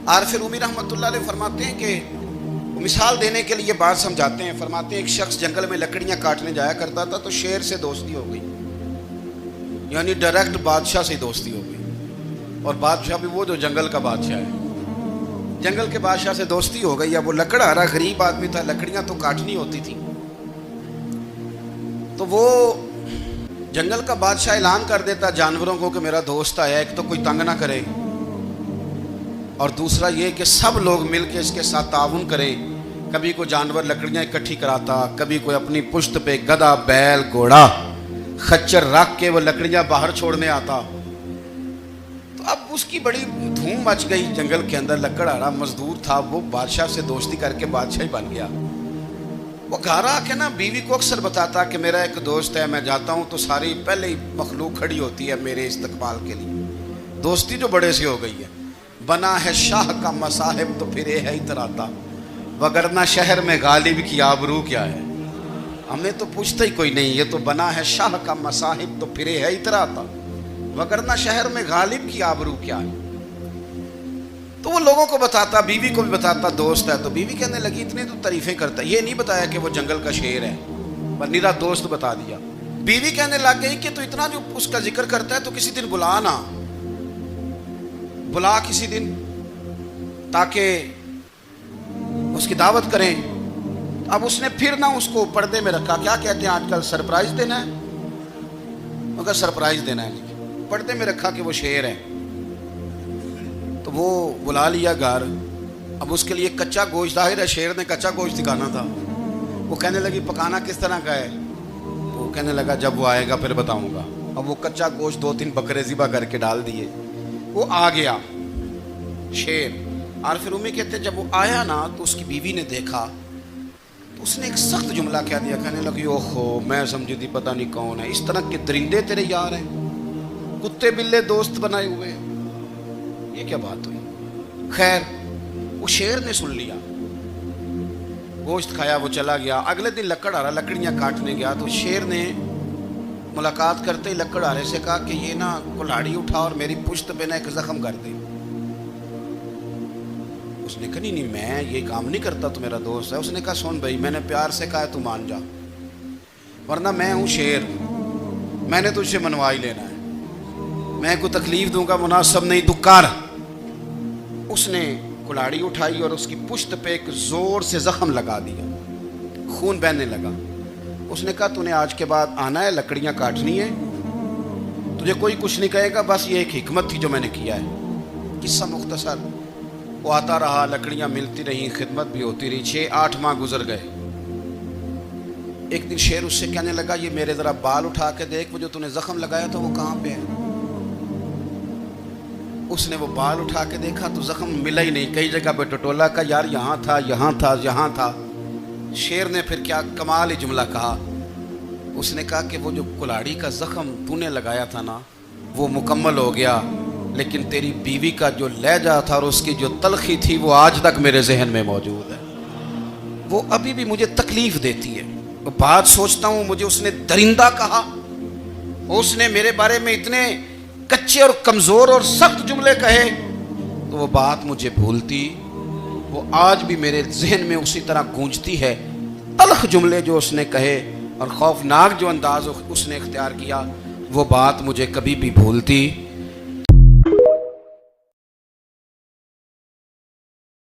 عارف رومی رحمۃ اللہ علیہ فرماتے ہیں کہ مثال دینے کے لیے بات سمجھاتے ہیں. فرماتے ہیں ایک شخص جنگل میں لکڑیاں کاٹنے جایا کرتا تھا تو شیر سے دوستی ہو گئی, یعنی ڈائریکٹ بادشاہ سے دوستی ہو گئی, اور بادشاہ بھی وہ جو جنگل کا بادشاہ ہے. جنگل کے بادشاہ سے دوستی ہو گئی. اب وہ لکڑہارا غریب آدمی تھا, لکڑیاں تو کاٹنی ہوتی تھی. تو وہ جنگل کا بادشاہ اعلان کر دیتا جانوروں کو کہ میرا دوست آیا, ایک تو کوئی تنگ نہ کرے, اور دوسرا یہ کہ سب لوگ مل کے اس کے ساتھ تعاون کریں. کبھی کوئی جانور لکڑیاں اکٹھی کراتا, کبھی کوئی اپنی پشت پہ گدھا, بیل, گھوڑا, خچر رکھ کے وہ لکڑیاں باہر چھوڑنے آتا. تو اب اس کی بڑی دھوم مچ گئی جنگل کے اندر. لکڑہارا مزدور تھا, وہ بادشاہ سے دوستی کر کے بادشاہ ہی بن گیا. وہ گھر آ کے نا بیوی کو اکثر بتاتا کہ میرا ایک دوست ہے, میں جاتا ہوں تو ساری پہلے ہی مخلوق کھڑی ہوتی ہے میرے استقبال کے لیے. دوستی جو بڑے سے ہو گئی ہے. بنا ہے شاہ کا مصاحب تو پھر ہے اتراتا, وگرنہ شہر میں غالب کی آبرو کیا ہے. ہمیں تو پوچھتا ہی کوئی نہیں, یہ تو بنا ہے شاہ کا مصاحب تو پھر ہے اتراتا, وگرنہ شہر میں غالب کی آبرو کیا ہے. تو وہ لوگوں کو بتاتا, بیوی کو بھی بتاتا دوست ہے. تو بیوی کہنے لگی اتنی تو تعریفیں کرتا, یہ نہیں بتایا کہ وہ جنگل کا شیر ہے, پر نیرا دوست بتا دیا. بیوی کہنے لگ گئی کہ تو اتنا جو اس کا ذکر کرتا ہے تو کسی دن بلا نا, بلا کسی دن تاکہ اس کی دعوت کریں. اب اس نے پھر نہ اس کو پردے میں رکھا. کیا کہتے ہیں آج کل, سرپرائز دینا ہے, مگر سرپرائز دینا ہے, پردے میں رکھا کہ وہ شیر ہے. تو وہ بلا لیا گھر. اب اس کے لیے کچا گوشت, ظاہر ہے شیر نے کچا گوشت دکھانا تھا. وہ کہنے لگی پکانا کس طرح کا ہے. وہ کہنے لگا جب وہ آئے گا پھر بتاؤں گا. اب وہ کچا گوشت 2-3 بکرے ذبح کر کے ڈال دیے. وہ آ گیا شیر. عارف رومی کہتے جب وہ آیا نا تو اس کی بیوی نے دیکھا تو اس نے ایک سخت جملہ کہہ دیا. کہنے لگی اوہو, میں سمجھی تھی پتہ نہیں کون ہے, اس طرح کے درندے تیرے یار ہیں, کتے بلے دوست بنائے ہوئے ہیں, یہ کیا بات ہوئی. خیر وہ شیر نے سن لیا, گوشت کھایا, وہ چلا گیا. اگلے دن لکڑہارا لکڑیاں کاٹنے گیا تو شیر نے ملاقات کرتے ہی لکڑہارے سے کہا کہ یہ نا کلاڑی اٹھا اور میری پشت پہ نا ایک زخم کر دے. اس نے کہا نہیں میں یہ کام نہیں کرتا, تو میرا دوست ہے. اس نے کہا سن بھائی, میں نے پیار سے کہا ہے تو مان جا, ورنہ میں ہوں شیر, میں نے تجھ سے منوا ہی لینا ہے, میں کوئی تکلیف دوں گا مناسب نہیں, تو کر. اس نے کلاڑی اٹھائی اور اس کی پشت پہ ایک زور سے زخم لگا دیا, خون بہنے لگا. اس نے کہا تو نے آج کے بعد آنا ہے, لکڑیاں کاٹنی ہے, تجھے کوئی کچھ نہیں کہے گا, بس یہ ایک حکمت تھی جو میں نے کیا ہے. قصہ مختصر. وہ آتا رہا, لکڑیاں ملتی رہیں, خدمت بھی ہوتی رہی. 6-8 ماہ گزر گئے. ایک دن شیر اس سے کہنے لگا یہ میرے ذرا بال اٹھا کے دیکھ, وہ جو تو نے زخم لگایا تھا وہ کہاں پہ ہے. اس نے وہ بال اٹھا کے دیکھا تو زخم ملا ہی نہیں, کئی جگہ پہ ٹٹولا کا, یار یہاں تھا, یہاں تھا, یہاں تھا. شیر نے پھر کیا کمال ہی جملہ کہا. اس نے کہا کہ وہ جو کلاڑی کا زخم تو نے لگایا تھا نا وہ مکمل ہو گیا, لیکن تیری بیوی کا جو لہجہ تھا اور اس کی جو تلخی تھی وہ آج تک میرے ذہن میں موجود ہے, وہ ابھی بھی مجھے تکلیف دیتی ہے. وہ بات سوچتا ہوں مجھے اس نے درندہ کہا, اس نے میرے بارے میں اتنے کچے اور کمزور اور سخت جملے کہے, تو وہ بات مجھے بھولتی, وہ آج بھی میرے ذہن میں اسی طرح گونجتی ہے. تلخ جملے جو اس نے کہے اور خوفناک جو انداز اس نے اختیار کیا, وہ بات مجھے کبھی بھی بھولتی